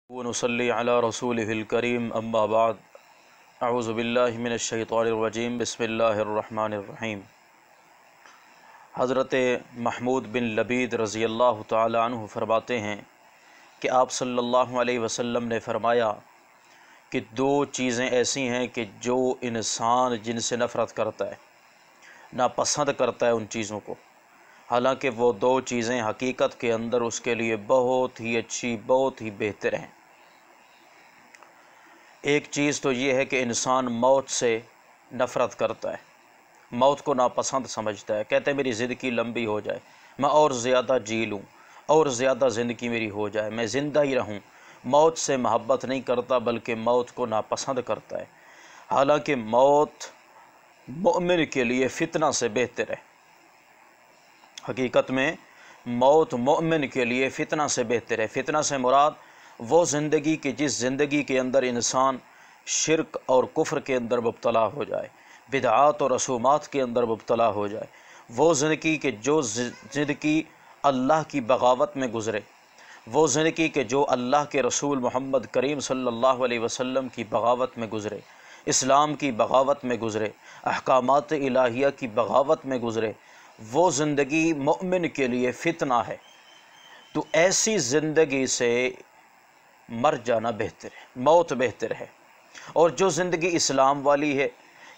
ونصلی علی رسولہ الکریم اما بعد اعوذ باللہ من الشیطان الرجیم بسم اللہ الرحمن الرحیم۔ حضرت محمود بن لبید رضی اللہ تعالی عنہ فرماتے ہیں کہ آپ صلی اللہ علیہ وسلم نے فرمایا کہ دو چیزیں ایسی ہیں کہ جو انسان جن سے نفرت کرتا ہے، ناپسند کرتا ہے ان چیزوں کو، حالانکہ وہ دو چیزیں حقیقت کے اندر اس کے لیے بہت ہی اچھی، بہت ہی بہتر ہیں۔ ایک چیز تو یہ ہے کہ انسان موت سے نفرت کرتا ہے، موت کو ناپسند سمجھتا ہے، کہتے ہیں میری زندگی لمبی ہو جائے، میں اور زیادہ جی لوں، اور زیادہ زندگی میری ہو جائے، میں زندہ ہی رہوں۔ موت سے محبت نہیں کرتا بلکہ موت کو ناپسند کرتا ہے، حالانکہ موت مومن کے لیے فتنہ سے بہتر ہے۔ حقیقت میں موت مومن کے لیے فتنہ سے بہتر ہے۔ فتنہ سے مراد وہ زندگی کہ جس زندگی کے اندر انسان شرک اور کفر کے اندر مبتلا ہو جائے، بدعات اور رسومات کے اندر مبتلا ہو جائے، وہ زندگی کہ جو زندگی اللہ کی بغاوت میں گزرے، وہ زندگی کہ جو اللہ کے رسول محمد کریم صلی اللہ علیہ وسلم کی بغاوت میں گزرے، اسلام کی بغاوت میں گزرے، احکامات الہیہ کی بغاوت میں گزرے، وہ زندگی مومن کے لیے فتنہ ہے۔ تو ایسی زندگی سے مر جانا بہتر ہے، موت بہتر ہے۔ اور جو زندگی اسلام والی ہے،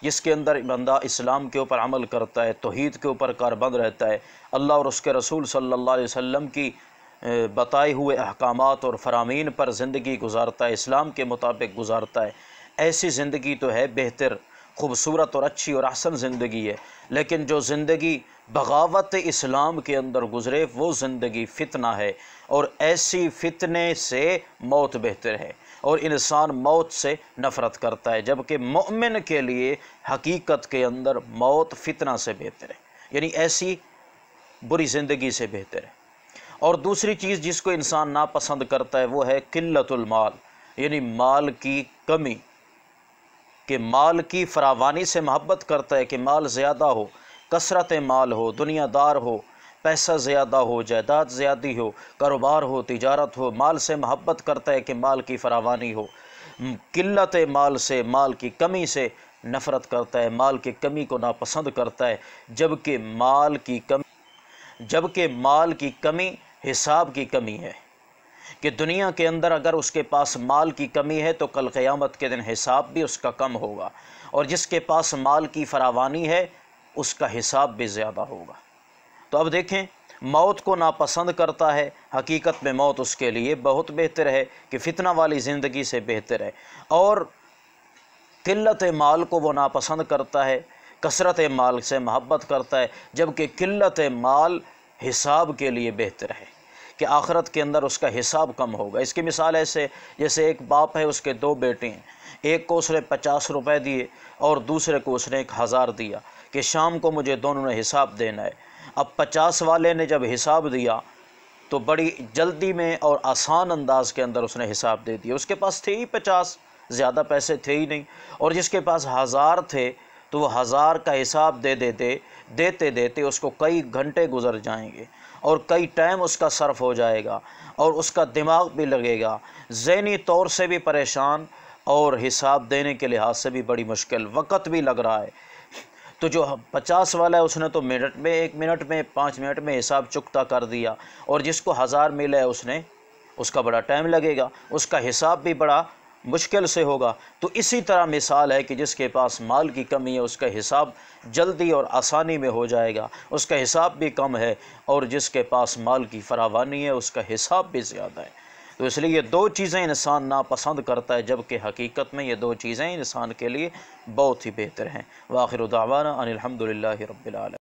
جس کے اندر بندہ اسلام کے اوپر عمل کرتا ہے، توحید کے اوپر کاربند رہتا ہے، اللہ اور اس کے رسول صلی اللہ علیہ وسلم کی بتائے ہوئے احکامات اور فرامین پر زندگی گزارتا ہے، اسلام کے مطابق گزارتا ہے، ایسی زندگی تو ہے بہتر، خوبصورت اور اچھی اور احسن زندگی ہے۔ لیکن جو زندگی بغاوت اسلام کے اندر گزرے وہ زندگی فتنہ ہے، اور ایسی فتنے سے موت بہتر ہے، اور انسان موت سے نفرت کرتا ہے، جبکہ مومن کے لیے حقیقت کے اندر موت فتنہ سے بہتر ہے، یعنی ایسی بری زندگی سے بہتر ہے۔ اور دوسری چیز جس کو انسان ناپسند کرتا ہے وہ ہے قلت المال، یعنی مال کی کمی، کہ مال کی فراوانی سے محبت کرتا ہے، کہ مال زیادہ ہو، کثرت مال ہو، دنیا دار ہو، پیسہ زیادہ ہو، جائیداد زیادی ہو، کاروبار ہو، تجارت ہو، مال سے محبت کرتا ہے کہ مال کی فراوانی ہو۔ قلت مال سے، مال کی کمی سے نفرت کرتا ہے، مال کی کمی کو ناپسند کرتا ہے، جبکہ مال کی کمی حساب کی کمی ہے، کہ دنیا کے اندر اگر اس کے پاس مال کی کمی ہے تو کل قیامت کے دن حساب بھی اس کا کم ہوگا، اور جس کے پاس مال کی فراوانی ہے اس کا حساب بھی زیادہ ہوگا۔ تو اب دیکھیں، موت کو ناپسند کرتا ہے، حقیقت میں موت اس کے لیے بہت بہتر ہے، کہ فتنہ والی زندگی سے بہتر ہے۔ اور قلت مال کو وہ ناپسند کرتا ہے، کثرت مال سے محبت کرتا ہے، جبکہ قلت مال حساب کے لیے بہتر ہے، کہ آخرت کے اندر اس کا حساب کم ہوگا۔ اس کی مثال ایسے جیسے ایک باپ ہے، اس کے دو بیٹے ہیں، ایک کو اس نے 50 روپے دیے اور دوسرے کو اس نے 1000 دیا، کہ شام کو مجھے دونوں نے حساب دینا ہے۔ اب 50 والے نے جب حساب دیا تو بڑی جلدی میں اور آسان انداز کے اندر اس نے حساب دے دیا، اس کے پاس تھے ہی 50، زیادہ پیسے تھے ہی نہیں، اور جس کے پاس 1000 تھے تو وہ 1000 کا حساب دیتے دیتے اس کو کئی گھنٹے گزر جائیں گے، اور کئی ٹائم اس کا صرف ہو جائے گا، اور اس کا دماغ بھی لگے گا، ذہنی طور سے بھی پریشان، اور حساب دینے کے لحاظ سے بھی بڑی مشکل، وقت بھی لگ رہا ہے۔ تو جو 50 والا ہے اس نے تو منٹ میں، 1 منٹ میں، 5 منٹ میں حساب چکتا کر دیا، اور جس کو 1000 ملا ہے اس کا بڑا ٹائم لگے گا، اس کا حساب بھی بڑا مشکل سے ہوگا۔ تو اسی طرح مثال ہے کہ جس کے پاس مال کی کمی ہے اس کا حساب جلدی اور آسانی میں ہو جائے گا، اس کا حساب بھی کم ہے، اور جس کے پاس مال کی فراوانی ہے اس کا حساب بھی زیادہ ہے۔ تو اس لیے یہ دو چیزیں انسان ناپسند کرتا ہے، جبکہ حقیقت میں یہ دو چیزیں انسان کے لیے بہت ہی بہتر ہیں۔ وآخر دعوانا ان الحمد للہ رب العالمین۔